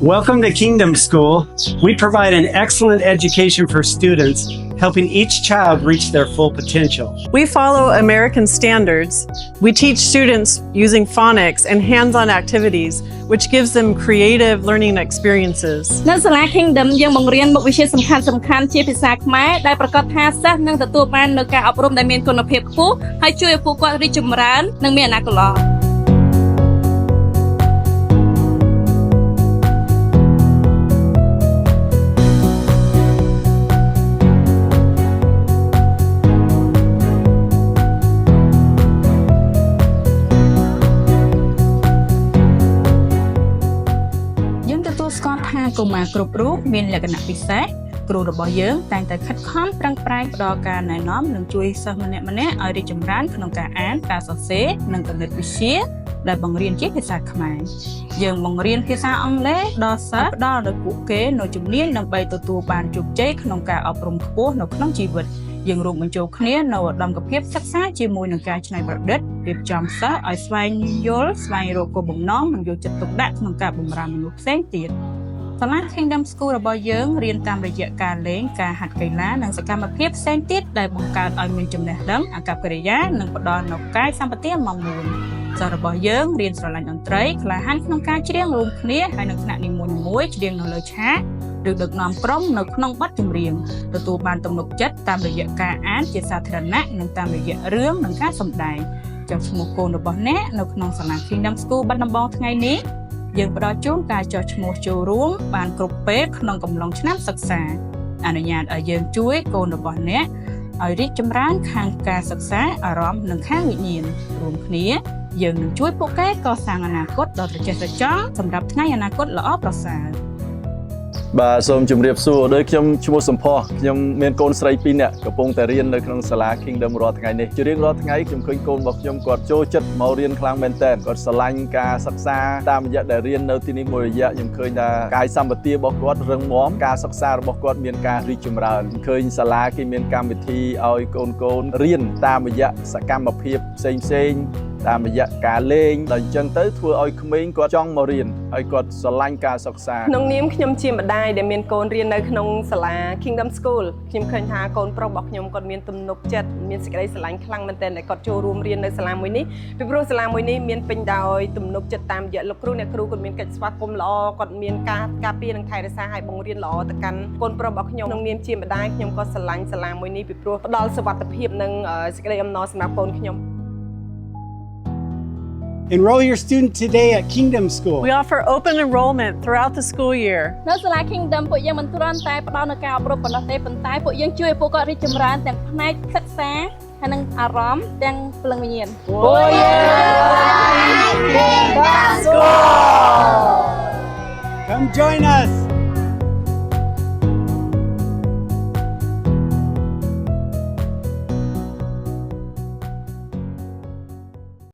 Welcome to Kingdom School. We provide an excellent education for students, helping each child reach their full potential. We follow American standards. We teach students using phonics and hands-on activities, which gives them creative learning experiences. នៅសាលា Kingdom យើងបង្រៀនមុខវិជ្ជាសំខាន់ៗជាភាសាខ្មែរដែលប្រកាសថាសិស្សនឹងទទួលបាននូវការអប់រំដែលមានគុណភាពខ្ពស់ហើយជួយឲ្យពួកគាត់រីកចម្រើននិងមានអនាគតល្អ ស្គាល់ថាកុមារគ្រប់រូបមានលក្ខណៈពិសេសគ្រូរបស់យើងតែងតែខិតខំប្រឹងប្រែងផ្ដល់ការណែនាំនិងជួយសិស្សម្នាក់ៗឲ្យរីកចម្រើនក្នុងការអានការសរសេរនិងគណិតវិទ្យាដែលបង្រៀនជាភាសាខ្មែរយើងបង្រៀនភាសាអង់គ្លេសដល់សិស្សផ្ដល់ដល់ពួកគេនូវជំនាញដើម្បីទទួលបានជោគជ័យក្នុងការអប់រំខ្ពស់នៅក្នុងជីវិតយើងរួមបញ្ចូលគ្នានៅឧត្តមភាពសិក្សាជាមួយនឹងការច្នៃប្រឌិតរៀបចំសិស្សឲ្យស្វែងយល់ស្វែងរកគោលបំណងនិងយកចិត្តទុកដាក់ក្នុងការបម្រើមនុស្សផ្សេងទៀត សាលា Kingdom School របស់យើងរៀនតាមរយៈការលេងការហាត់កីឡានិងសកម្មភាពផ្សេងទៀតដែលបង្កើតឲ្យមានចំណេះដឹងអាកប្បកិរិយានិងផ្ដល់នូវកាយសម្បទាម៉ោង 4 សិស្សរបស់យើងរៀនស្រឡាញ់តន្ត្រីក្លាហានក្នុងការច្រៀងរួមគ្នាហើយនឹងថ្នាក់នីមួយៗច្រៀងនៅលើឆាកឬដឹកនាំក្រុមនៅក្នុងបទចម្រៀងទទួលបានទំនុកចិត្តតាមរយៈការអានជាសាធារណៈនិងតាមរយៈរឿងនិងការសម្ដែងចំឈ្មោះកូនរបស់អ្នកនៅក្នុងសាលា Kingdom School បាត់ដំបងថ្ងៃនេះ យើងផ្ដល់ជូនការចុះឈ្មោះចូលរួមបានគ្រប់ពេលក្នុងកំឡុងឆ្នាំសិក្សាអនុញ្ញាតឲ្យយើងជួយកូនរបស់អ្នកឲ្យរីកចម្រើនខាងការសិក្សាអារម្មណ៍និងខាងវិញ្ញាណរួមគ្នាយើងនឹងជួយពួកគេកសាងអនាគតដ៏ត្រចះត្រចង់សម្រាប់ថ្ងៃអនាគតល្អប្រសើរ បាទសូមជម្រាបសួរដោយខ្ញុំឈ្មោះសំផស្សខ្ញុំមានកូនស្រី 2 នាក់កំពុងតែរៀននៅក្នុងសាលា Kingdom រាល់ថ្ងៃនេះជារៀងរាល់ថ្ងៃខ្ញុំឃើញកូនរបស់ខ្ញុំគាត់ចូលចិត្តមករៀនខ្លាំងមែនទែនគាត់ស្រឡាញ់ការសិក្សាតាមរយៈដែលរៀននៅទីនេះមួយរយៈខ្ញុំឃើញថាកាយសម្បទារបស់គាត់រឹងមាំការសិក្សារបស់គាត់មានការរីកចម្រើនឃើញសាលាគេមានកម្មវិធីឲ្យកូនៗរៀនតាមរយៈសកម្មភាពផ្សេងៗ តាមរយៈការលេងដល់អញ្ចឹងទៅធ្វើឲ្យក្មេងគាត់ចង់មករៀនហើយគាត់ស្រឡាញ់ការសិក្សា ក្នុងនាមខ្ញុំជាម្ដាយដែលមានកូនរៀននៅក្នុងសាលា Kingdom School ខ្ញុំឃើញថាកូនប្រុសរបស់ខ្ញុំគាត់មានទំនុកចិត្តមានសេចក្តីស្រឡាញ់ខ្លាំងមែនទែនដែលគាត់ចូលរួមរៀននៅសាលាមួយនេះពីព្រោះសាលាមួយនេះមានពេញដោយទំនុកចិត្តតាមរយៈលោកគ្រូអ្នកគ្រូគាត់មានកិច្ចស្វាគមន៍ល្អគាត់មានការការពារនិងថែរក្សាឲ្យបង្រៀនល្អទៅកាន់កូនប្រុសរបស់ខ្ញុំក្នុងនាមជាម្ដាយខ្ញុំក៏ស្រឡាញ់សាលាមួយនេះពីព្រោះផ្ដល់សុវត្ថិភាពនិងសេចក្តីអំណរសម្រាប់កូនខ្ញុំ Enroll your student today at Kingdom School. We offer open enrollment throughout the school year. នៅសាលា Kingdom ពួកយើងមិនគ្រាន់តែផ្ដល់នូវការអប់រំប៉ុណ្ណោះទេប៉ុន្តែពួកយើងជួយឲ្យពួកគាត់រីកចម្រើនទាំងផ្នែកសិក្សាហើយនិងអារម្មណ៍ទាំងព្រលឹងវិញ្ញាណ Come join us.